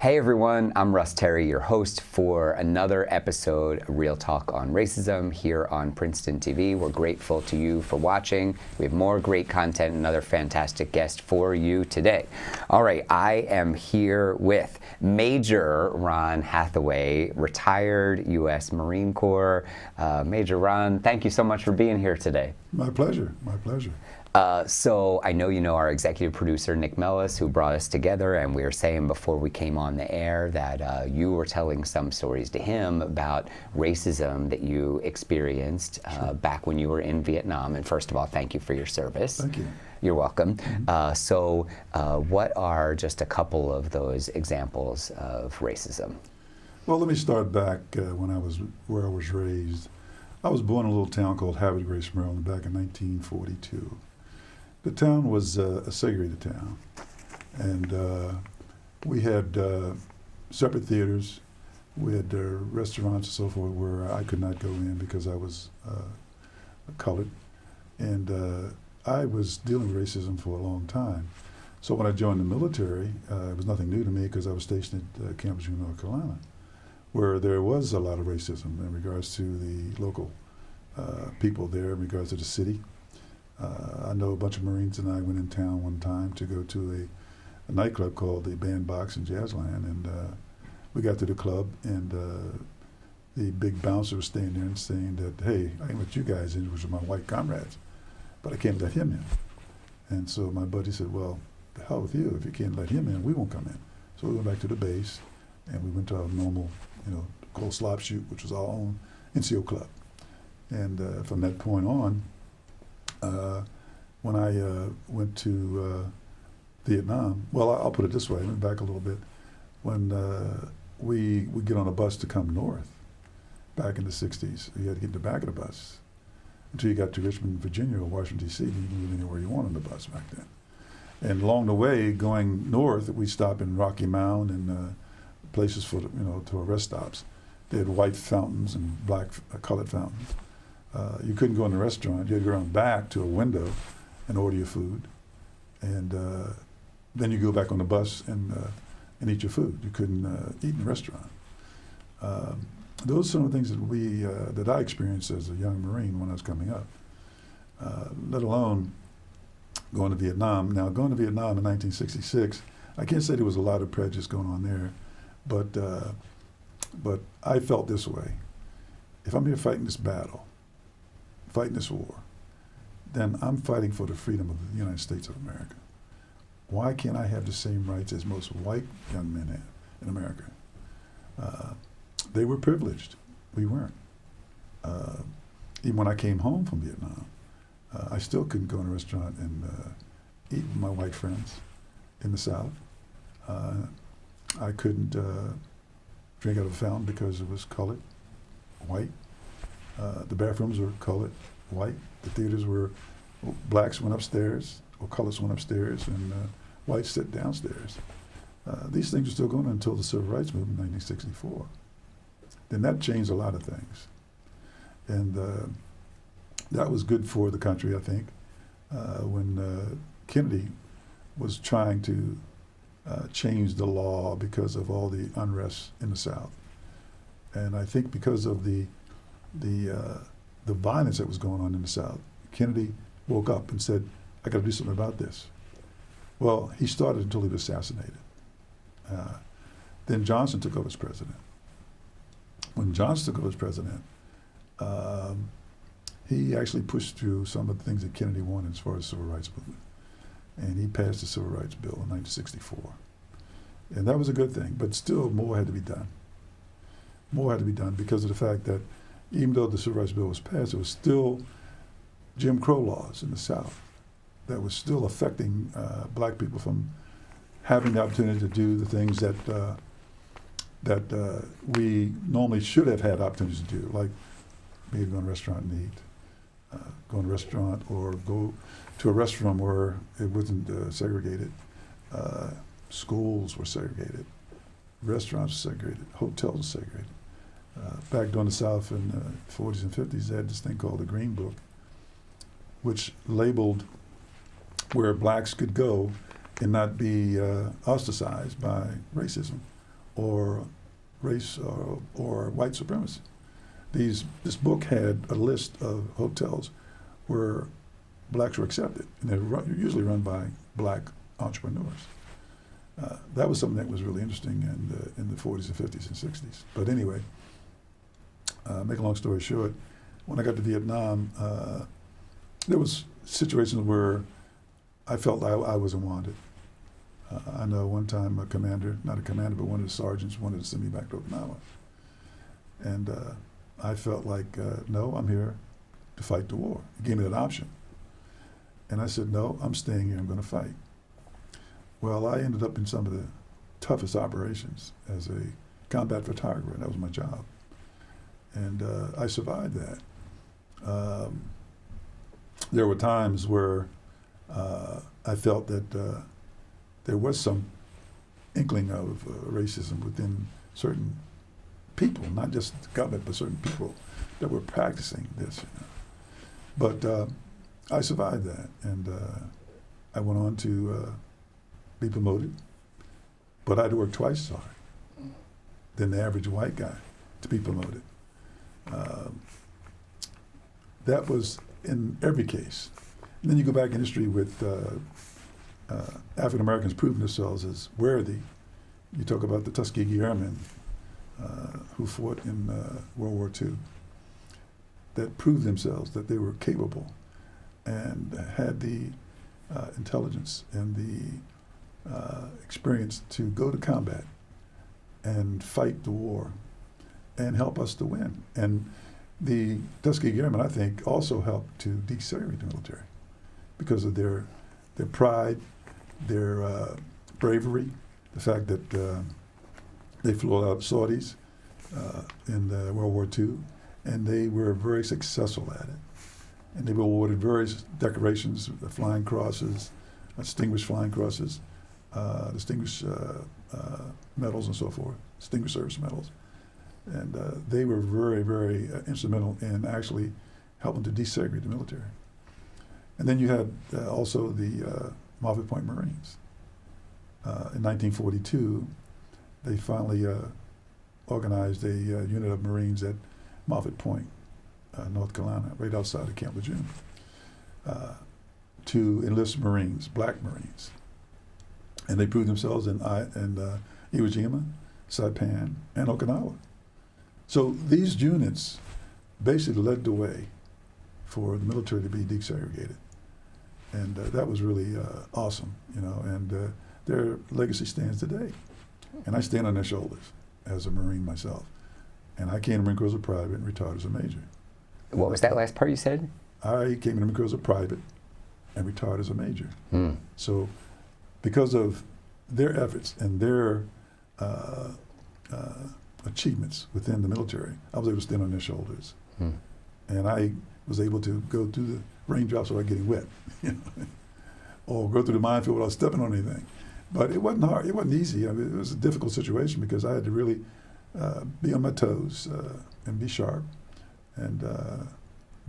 Hey everyone, I'm Russ Terry, your host for another episode of Real Talk on Racism here on Princeton TV. We're grateful to you for watching. We have more great content and another fantastic guest for you today. All right, I am here with Major Ron Hathaway, retired U.S. Marine Corps. Major Ron, thank you so much for being here today. My pleasure, my pleasure. So I know you know our executive producer, Nick Mellis, who brought us together, and we were saying before we came on the air that you were telling some stories to him about racism that you experienced back when you were in Vietnam. And first of all, thank you for your service. Thank you. You're welcome. What are just a couple of those examples of racism? Well, let me start back where I was raised. I was born in a little town called Hathaway, Maryland, back in 1942. The town was a segregated town, and we had separate theaters. We had restaurants and so forth where I could not go in because I was colored, and I was dealing with racism for a long time. So when I joined the military, it was nothing new to me because I was stationed at Camp Lejeune, North Carolina, where there was a lot of racism in regards to the local people there, in regards to the city. I know a bunch of Marines and I went in town one time to go to a nightclub called the Bandbox in Jazzland, and we got to the club, and the big bouncer was staying there and saying that, hey, I can let you guys in, which are my white comrades, but I can't let him in. And so my buddy said, well, the hell with you. If you can't let him in, we won't come in. So we went back to the base, and we went to our normal, called Slop Shoot, which was our own NCO club. And from that point on, when I went to Vietnam, well, I'll put it this way, I went back a little bit. When we would get on a bus to come north, back in the 60s, you had to get in the back of the bus until you got to Richmond, Virginia, or Washington, D.C., and you can get anywhere you want on the bus back then. And along the way, going north, we stopped in Rocky Mount and places for, to our rest stops. They had white fountains and black colored fountains. You couldn't go in the restaurant. You had to go around back to a window and order your food. And then you go back on the bus and eat your food. You couldn't eat in the restaurant. Those are some of the things that I experienced as a young Marine when I was coming up, let alone going to Vietnam. Now, going to Vietnam in 1966, I can't say there was a lot of prejudice going on there, but I felt this way. If I'm here fighting this battle, fighting this war, then I'm fighting for the freedom of the United States of America. Why can't I have the same rights as most white young men have in America? They were privileged. We weren't. Even when I came home from Vietnam, I still couldn't go in a restaurant and eat with my white friends in the South. I couldn't drink out of a fountain because it was colored, white. The bathrooms were colored, white. The theaters were, blacks went upstairs, or colors went upstairs, and whites sat downstairs. These things were still going on until the Civil Rights Movement in 1964. Then that changed a lot of things. And that was good for the country, I think, when Kennedy was trying to change the law because of all the unrest in the South. And I think because of the violence that was going on in the South, Kennedy woke up and said, I got to do something about this. Well, he started until he was assassinated. Then Johnson took over as president. When Johnson took over as president, he actually pushed through some of the things that Kennedy wanted as far as the Civil Rights Movement. And he passed the Civil Rights Bill in 1964. And that was a good thing, but still more had to be done. More had to be done because of the fact that even though the Civil Rights Bill was passed, there was still Jim Crow laws in the South that was still affecting black people from having the opportunity to do the things that we normally should have had opportunities to do, like maybe go to a restaurant and eat, go to a restaurant or go to a restaurant where it wasn't segregated. Schools were segregated, restaurants were segregated, hotels were segregated. Back during the South in the 40s and 50s, they had this thing called the Green Book, which labeled where blacks could go and not be ostracized by racism or race or white supremacy. This book had a list of hotels where blacks were accepted, and they're usually run by black entrepreneurs. That was something that was really interesting in the 40s and 50s and 60s. But anyway, make a long story short, when I got to Vietnam, there was situations where I felt I wasn't wanted. I know one time a commander, not a commander, but one of the sergeants wanted to send me back to Okinawa. And I felt like, no, I'm here to fight the war. He gave me that option. And I said, no, I'm staying here, I'm going to fight. Well, I ended up in some of the toughest operations as a combat photographer. That was my job. And I survived that. There were times where I felt that there was some inkling of racism within certain people, not just the government, but certain people that were practicing this. But I survived that, and I went on to be promoted, but I had to work twice as hard than the average white guy to be promoted. That was in every case. And then you go back in history with African Americans proving themselves as worthy. You talk about the Tuskegee Airmen who fought in World War II, that proved themselves that they were capable and had the intelligence and the experience to go to combat and fight the war and help us to win. And the Tuskegee Airmen, I think, also helped to desegregate the military because of their pride, their bravery, the fact that they flew out Saudis in World War II, and they were very successful at it. And they were awarded various decorations, flying crosses, distinguished flying crosses, distinguished medals and so forth, distinguished service medals. And they were very, very instrumental in actually helping to desegregate the military. And then you had also the Moffett Point Marines. In 1942, they finally organized a unit of Marines at Moffett Point, North Carolina, right outside of Camp Lejeune, to enlist Marines, black Marines. And they proved themselves in Iwo Jima, Saipan, and Okinawa. So these units basically led the way for the military to be desegregated. And that was really awesome, and their legacy stands today. And I stand on their shoulders as a Marine myself. And I came to Marine Corps as a private and retired as a major. What was that last part you said? I came to Marine Corps as a private and retired as a major. So because of their efforts and their achievements within the military, I was able to stand on their shoulders. And I was able to go through the raindrops without getting wet, or go through the minefield without stepping on anything. But it wasn't hard. It wasn't easy. I mean, it was a difficult situation because I had to really be on my toes and be sharp and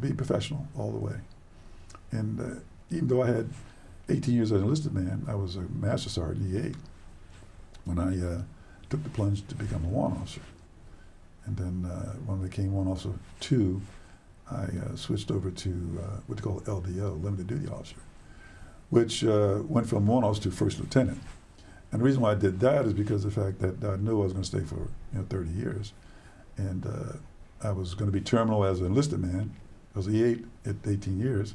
be professional all the way. And even though I had 18 years as an enlisted man, I was a master sergeant, E8, when I took the plunge to become a warrant officer. And then when I became warrant officer 2, I switched over to what they call LDO, limited duty officer, which went from warrant officer to first lieutenant. And the reason why I did that is because of the fact that I knew I was going to stay for 30 years. And I was going to be terminal as an enlisted man. I was E8 at 18 years.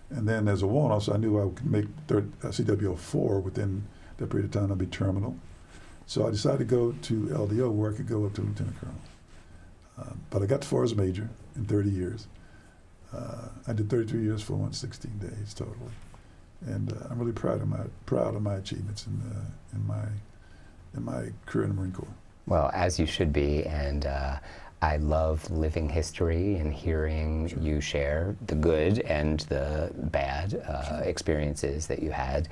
And then as a warrant officer, I knew I could make CWO4 within that period of time. I'd be terminal. So I decided to go to LDO where I could go up to lieutenant colonel. But I got as far as major in 30 years. I did 33 years, 4 months, 16 days totally. And I'm really proud of my achievements in my career in the Marine Corps. Well, as you should be, and I love living history and hearing you share the good and the bad experiences that you had.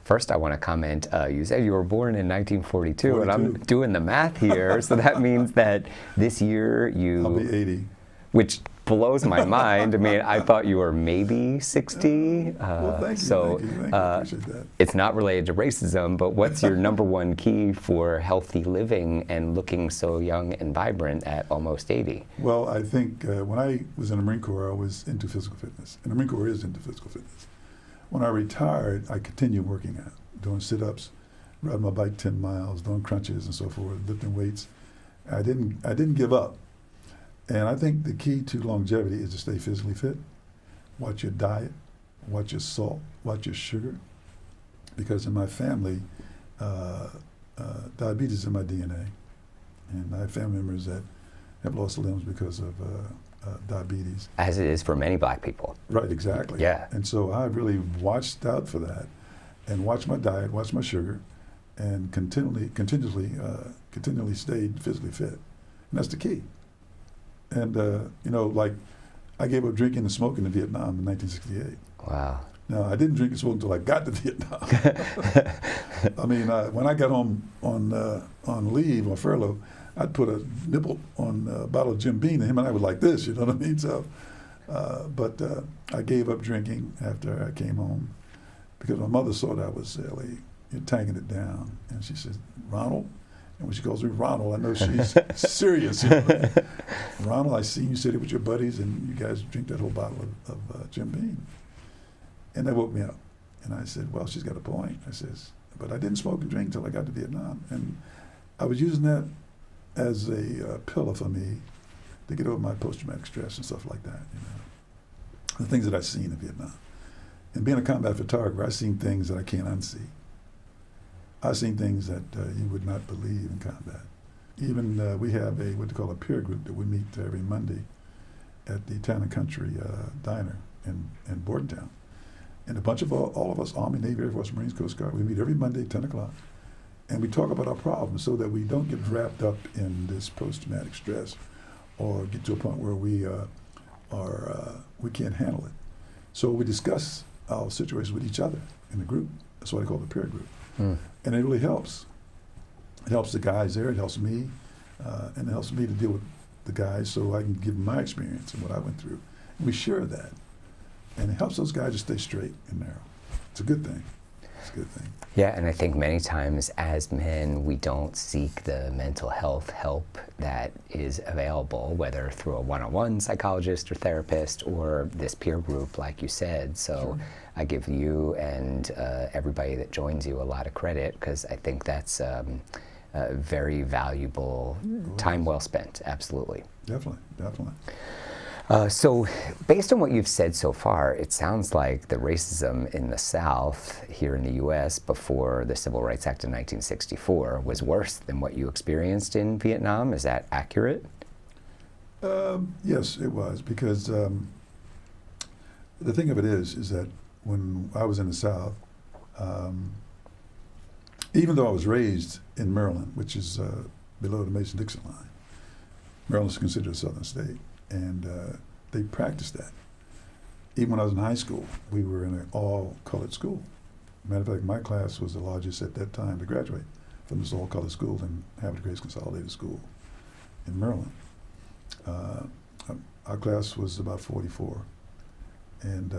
First, I want to comment, you said you were born in 1942, 42. and I'm doing the math here, so that means that this year I'll be 80. Which blows my mind. I mean, I thought you were maybe 60. Well, thank you. So Thank you. I appreciate that. it's not related to racism, but what's your number one key for healthy living and looking so young and vibrant at almost 80? Well, I think when I was in the Marine Corps, I was into physical fitness. And the Marine Corps is into physical fitness. When I retired, I continued working out, doing sit-ups, riding my bike 10 miles, doing crunches and so forth, lifting weights. I didn't give up. And I think the key to longevity is to stay physically fit. Watch your diet, watch your salt, watch your sugar. Because in my family, diabetes is in my DNA. And I have family members that have lost limbs because of diabetes. As it is for many black people. Right, exactly. Yeah. And so I really watched out for that and watched my diet, watched my sugar, and continually stayed physically fit. And that's the key. And, like I gave up drinking and smoking in Vietnam in 1968. Wow. Now, I didn't drink and smoke until I got to Vietnam. I mean, when I got home on leave or furlough, I'd put a nipple on a bottle of Jim Beam, and him and I were like this, you know what I mean? So, but I gave up drinking after I came home because my mother saw that I was really tagging it down. And she said, Ronald, and when she calls me Ronald, I know she's serious. You know? Ronald, I see you sitting with your buddies and you guys drink that whole bottle of Jim Beam. And that woke me up. And I said, well, she's got a point. I says, but I didn't smoke and drink until I got to Vietnam. And I was using that as a pillar for me to get over my post-traumatic stress and stuff like that, you know. The things that I've seen in Vietnam. And being a combat photographer, I've seen things that I can't unsee. I've seen things that you would not believe in combat. Even we have what they call a peer group that we meet every Monday at the Town and Country Diner in Bordentown. And a bunch of all of us, Army, Navy, Air Force, Marines, Coast Guard, we meet every Monday at 10 o'clock. And we talk about our problems so that we don't get wrapped up in this post-traumatic stress or get to a point where we can't handle it. So we discuss our situations with each other in the group. That's what I call the peer group. And it really helps. It helps the guys there, it helps me, and it helps me to deal with the guys so I can give them my experience and what I went through. And we share that. And it helps those guys to stay straight and narrow. It's a good thing. It's a good thing. Yeah, and I think many times as men, we don't seek the mental health help that is available, whether through a one-on-one psychologist or therapist or this peer group, like you said. So Sure. I give you and everybody that joins you a lot of credit because I think that's very valuable time well spent, absolutely. Definitely, definitely. So based on what you've said so far, it sounds like the racism in the South here in the U.S. before the Civil Rights Act in 1964 was worse than what you experienced in Vietnam. Is that accurate? Yes, it was, because the thing of it is that when I was in the South, even though I was raised in Maryland, which is below the Mason-Dixon line, Maryland is considered a southern state. And they practiced that. Even when I was in high school, we were in an all-colored school. Matter of fact, my class was the largest at that time to graduate from this all-colored school in Hathaway Consolidated School in Maryland. Our class was about 44. And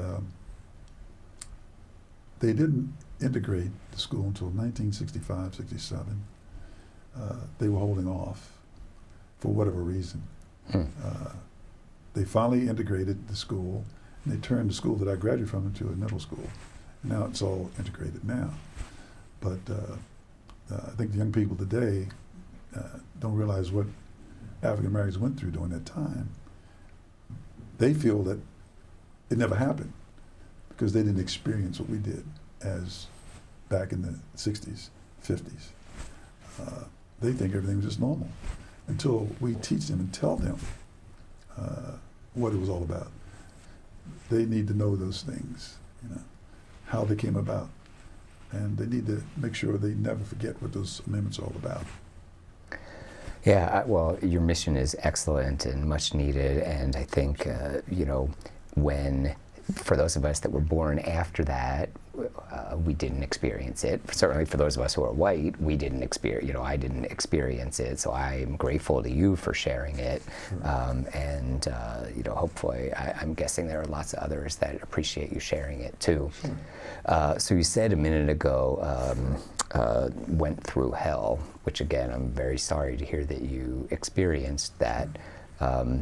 they didn't integrate the school until 1965, 67. They were holding off for whatever reason. They finally integrated the school, and they turned the school that I graduated from into a middle school. Now it's all integrated now. But I think the young people today don't realize what African Americans went through during that time. They feel that it never happened because they didn't experience what we did as back in the 60s, 50s. They think everything was just normal until we teach them and tell them what it was all about. They need to know those things, you know, how they came about. And they need to make sure they never forget what those amendments are all about. Yeah, well, your mission is excellent and much needed, and I think, when for those of us that were born after that, we didn't experience it. Certainly for those of us who are white, we didn't experience, I didn't experience it, so I'm grateful to you for sharing it. And hopefully, I'm guessing there are lots of others that appreciate you sharing it too. So you said a minute ago, went through hell, which again, I'm very sorry to hear that you experienced that.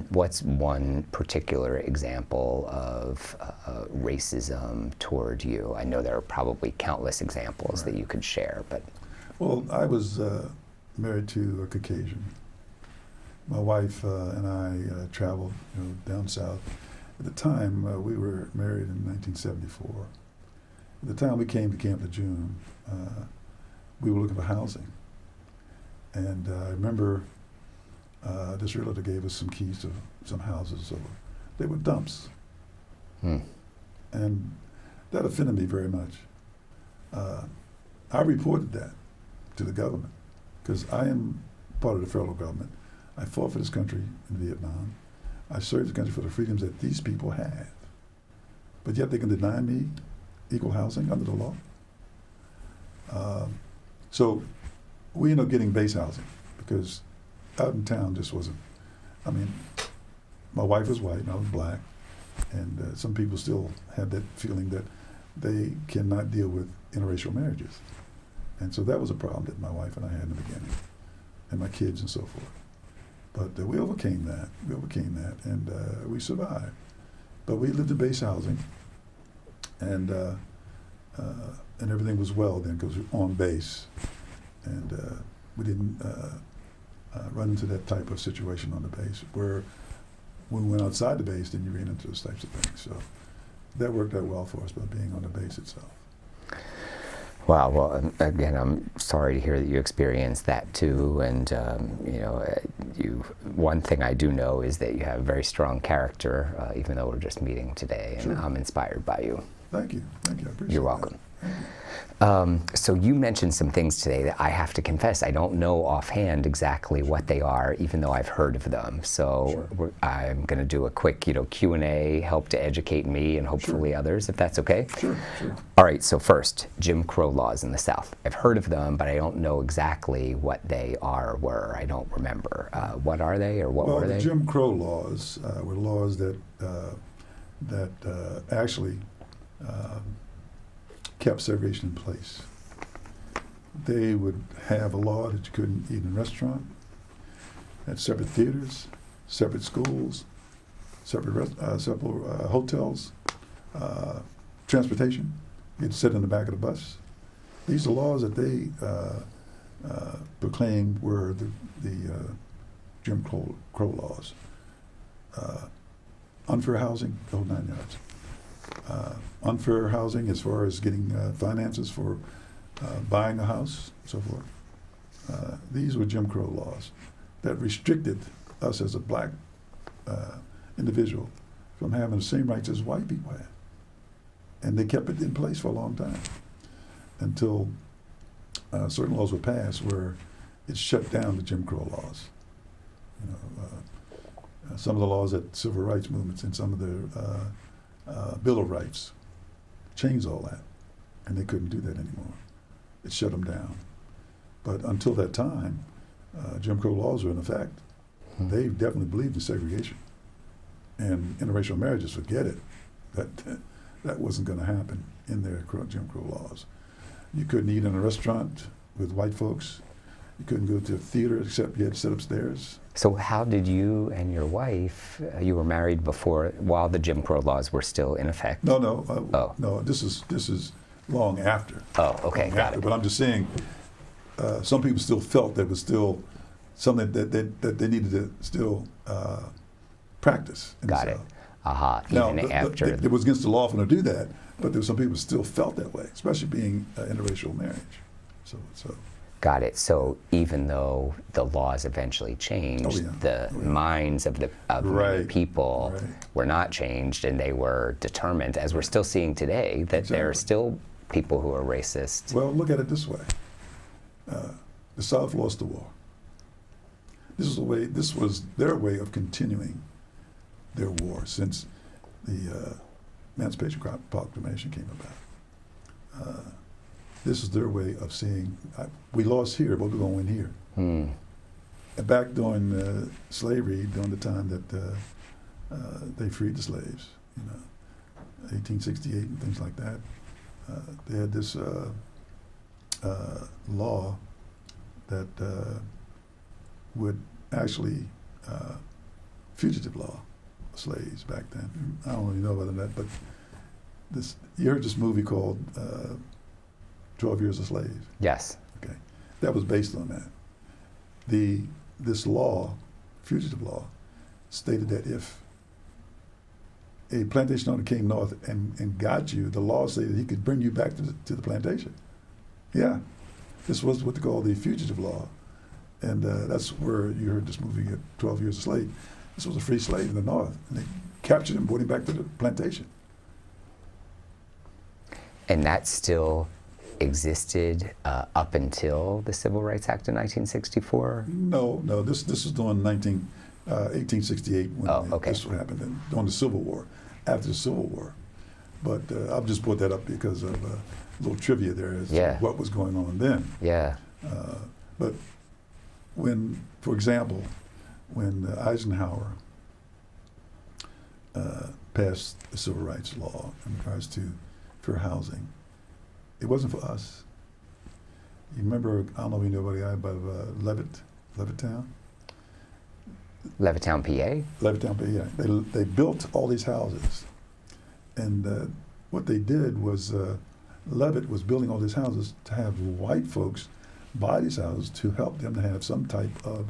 What's one particular example of racism toward you? I know there are probably countless examples that you could share, but... Well, I was married to a Caucasian. My wife and I traveled down south. At the time, we were married in 1974. At the time we came to Camp Lejeune, we were looking for housing. And I remember this realtor gave us some keys to some houses. So they were dumps. And that offended me very much. I reported that to the government because I am part of the federal government. I fought for this country in Vietnam. I served the country for the freedoms that these people have. But yet they can deny me equal housing under the law. So we ended up getting base housing because out in town just wasn't, my wife was white and I was black, and some people still had that feeling that they cannot deal with interracial marriages. And so that was a problem that my wife and I had in the beginning, and my kids and so forth. But we overcame that, and we survived. But we lived in base housing, and everything was well then because we were on base, and we didn't run into that type of situation on the base where when we went outside the base, then you ran into those types of things. So that worked out well for us by being on the base itself. Wow. Well, again, I'm sorry to hear that you experienced that too. And one thing I do know is that you have very strong character, even though we're just meeting today, and I'm inspired by you. Thank you. I appreciate it. You're welcome. So you mentioned some things today that I have to confess I don't know offhand exactly what they are, even though I've heard of them. So I'm going to do a quick, Q&A, help to educate me and hopefully others, if that's okay. Sure. All right. So first, Jim Crow laws in the South. I've heard of them, but I don't know exactly what they are or were. I don't remember. What are they, or what were they? Well, the Jim Crow laws were laws that actually kept segregation in place. They would have a law that you couldn't eat in a restaurant, had separate theaters, separate schools, separate hotels, transportation. You had to sit in the back of the bus. These are laws that they proclaimed were the Jim Crow laws. Unfair housing, the whole 9 yards. Unfair housing as far as getting finances for buying a house, so forth. These were Jim Crow laws that restricted us as a black individual from having the same rights as white people had. And they kept it in place for a long time until certain laws were passed where it shut down the Jim Crow laws. Some of the laws that civil rights movements and some of the Bill of Rights changed all that, and they couldn't do that anymore. It shut them down. But until that time, Jim Crow laws were in effect. They definitely believed in segregation. And interracial marriages, forget it. That wasn't going to happen in their Jim Crow laws. You couldn't eat in a restaurant with white folks. You couldn't go to a theater except you had to sit upstairs. So how did you and your wife, you were married while the Jim Crow laws were still in effect? No. No, this is long after. Oh, okay, got it. But I'm just saying, some people still felt there was still something that they needed to still practice. Got it. Even after. It was against the law for them to do that, but there were some people who still felt that way, especially being interracial marriage. So. Got it. So even though the laws eventually changed, the minds of many people were not changed, and they were determined, as we're still seeing today, that there are still people who are racist. Well, look at it this way. The South lost the war. This was their way of continuing their war since the Emancipation Proclamation came about. This is their way of saying, we lost here, but we're going to win here. Hmm. And back during slavery, during the time that they freed the slaves, 1868 and things like that, they had this law that would actually, fugitive law, slaves back then. I don't really know about that, but you heard this movie called 12 Years a Slave. Yes. Okay, that was based on that. This law, fugitive law, stated that if a plantation owner came north and got you, the law stated he could bring you back to the plantation. Yeah, this was what they call the fugitive law, and that's where you heard this movie, 12 Years a Slave. This was a free slave in the north, and they captured him, brought him back to the plantation. And that still existed up until the Civil Rights Act of 1964? No, this was during 1868 when okay. this happened, during the Civil War, after the Civil War. But I've just brought that up because of a little trivia there as to what was going on then. Yeah. But when, for example, when Eisenhower passed the Civil Rights Law in regards to fair housing, it wasn't for us. You remember, I don't know if you know about the guy, but Levittown? Levittown, PA? Levittown, PA, yeah. They built all these houses. And what they did was, Levitt was building all these houses to have white folks buy these houses to help them to have some type of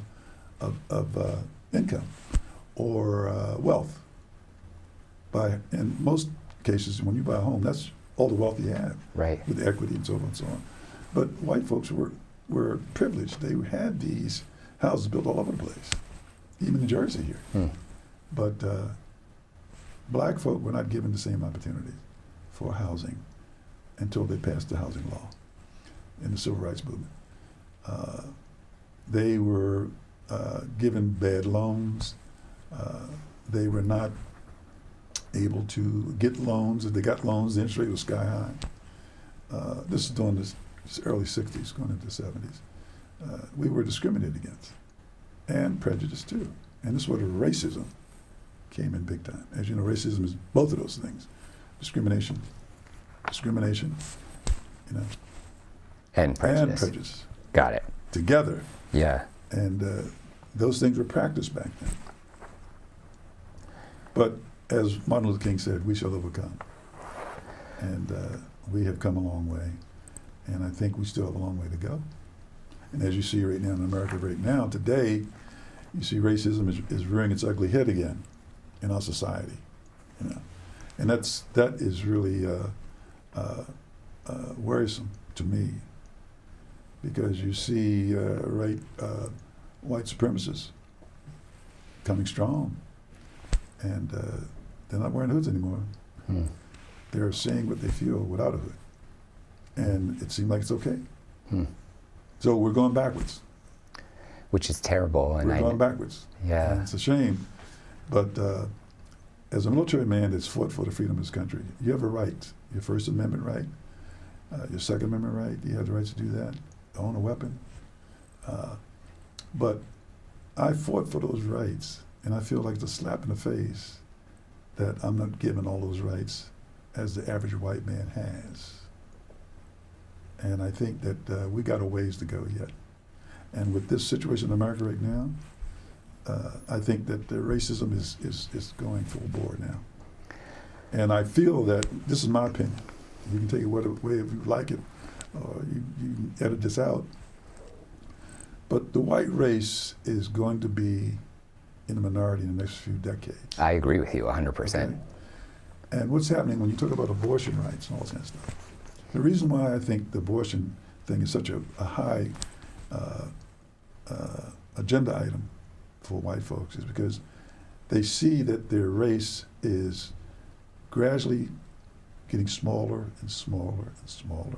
income or wealth. In most cases, when you buy a home, that's all the wealth you have, right, with equity and so on and so on. But white folks were privileged. They had these houses built all over the place, even in Jersey here. Hmm. But black folk were not given the same opportunity for housing until they passed the housing law in the Civil Rights Movement. They were given bad loans. They were not able to get loans. If they got loans, the interest rate was sky high. This is during the early 60s, going into the 70s. We were discriminated against, and prejudiced too. And this is where the racism came in big time. As you know, racism is both of those things. Discrimination, and prejudice. And prejudice. Got it. Together. Yeah. And those things were practiced back then. But as Martin Luther King said, we shall overcome. And we have come a long way. And I think we still have a long way to go. And as you see right now in America right now, today, you see racism is rearing its ugly head again in our society. And that is really worrisome to me, because you see white supremacists coming strong, and they're not wearing hoods anymore. Hmm. They're saying what they feel without a hood, and it seems like it's okay. Hmm. So we're going backwards. Which is terrible. And we're going backwards. Yeah. And it's a shame, but as a military man that's fought for the freedom of this country, you have a right, your First Amendment right, your Second Amendment right, you have the right to do that, own a weapon. But I fought for those rights, and I feel like it's a slap in the face that I'm not given all those rights as the average white man has. And I think that we got a ways to go yet. And with this situation in America right now, I think that the racism is going full bore now. And I feel that, this is my opinion, you can take it whatever way if you like it, or you can edit this out, but the white race is going to be in the minority in the next few decades. I agree with you 100%. Okay? And what's happening when you talk about abortion rights and all that kind of stuff, the reason why I think the abortion thing is such a high agenda item for white folks is because they see that their race is gradually getting smaller and smaller and smaller.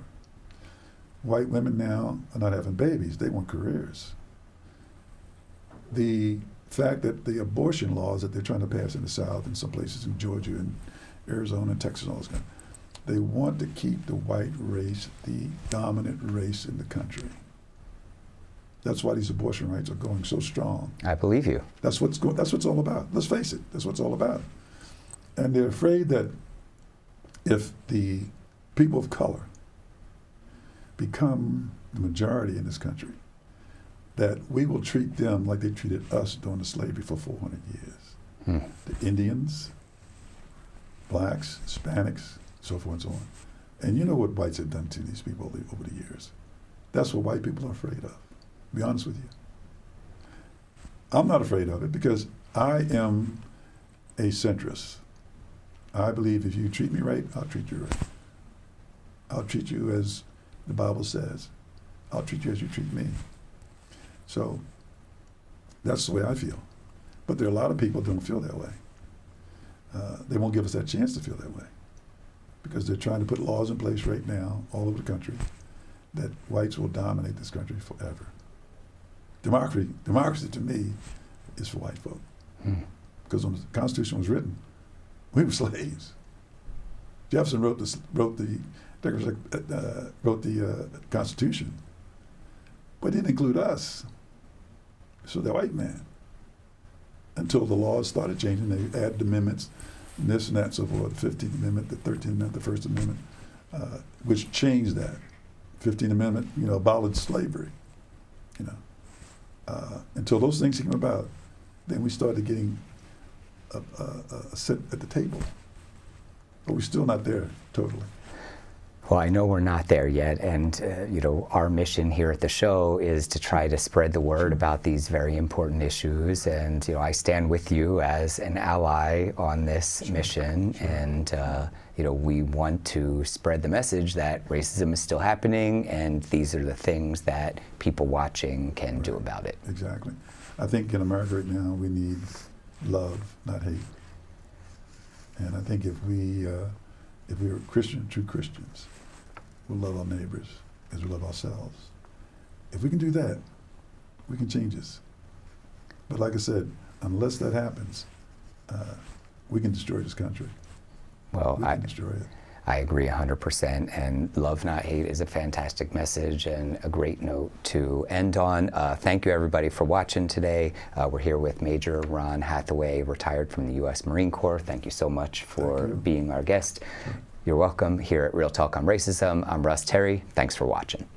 White women now are not having babies, they want careers. The fact that the abortion laws that they're trying to pass in the South and some places in Georgia Arizona and Texas and all those kind. They want to keep the white race the dominant race in the country. That's why these abortion rights are going so strong. I believe you. That's what's all about. Let's face it. That's what it's all about. And they're afraid that if the people of color become the majority in this country, that we will treat them like they treated us during the slavery for 400 years. The Indians, blacks, Hispanics, so forth and so on. And you know what whites have done to these people over the years. That's what white people are afraid of, to be honest with you. I'm not afraid of it because I am a centrist. I believe if you treat me right, I'll treat you right. I'll treat you as the Bible says. I'll treat you as you treat me. So that's the way I feel. But there are a lot of people who don't feel that way. They won't give us that chance to feel that way because they're trying to put laws in place right now all over the country that whites will dominate this country forever. Democracy to me is for white folk. Because when the Constitution was written, we were slaves. Jefferson wrote the Constitution, but it didn't include us. So the white man. Until the laws started changing, they added amendments, and this and that, so forth. The 15th Amendment, the 13th Amendment, the First Amendment, which changed that. 15th Amendment, abolished slavery. Until those things came about, then we started getting a seat at the table. But we're still not there totally. Well, I know we're not there yet, and our mission here at the show is to try to spread the word about these very important issues. And I stand with you as an ally on this mission, and we want to spread the message that racism is still happening, and these are the things that people watching can do about it. Exactly. I think in America right now we need love, not hate. And I think if we're true Christians, we'll love our neighbors as we love ourselves. If we can do that, we can change this. But like I said, unless that happens, we can destroy this country. Well, we can destroy it. I agree 100%, and love, not hate is a fantastic message and a great note to end on. Thank you, everybody, for watching today. We're here with Major Ron Hathaway, retired from the U.S. Marine Corps. Thank you so much for being our guest. You're welcome here at Real Talk on Racism. I'm Russ Terry. Thanks for watching.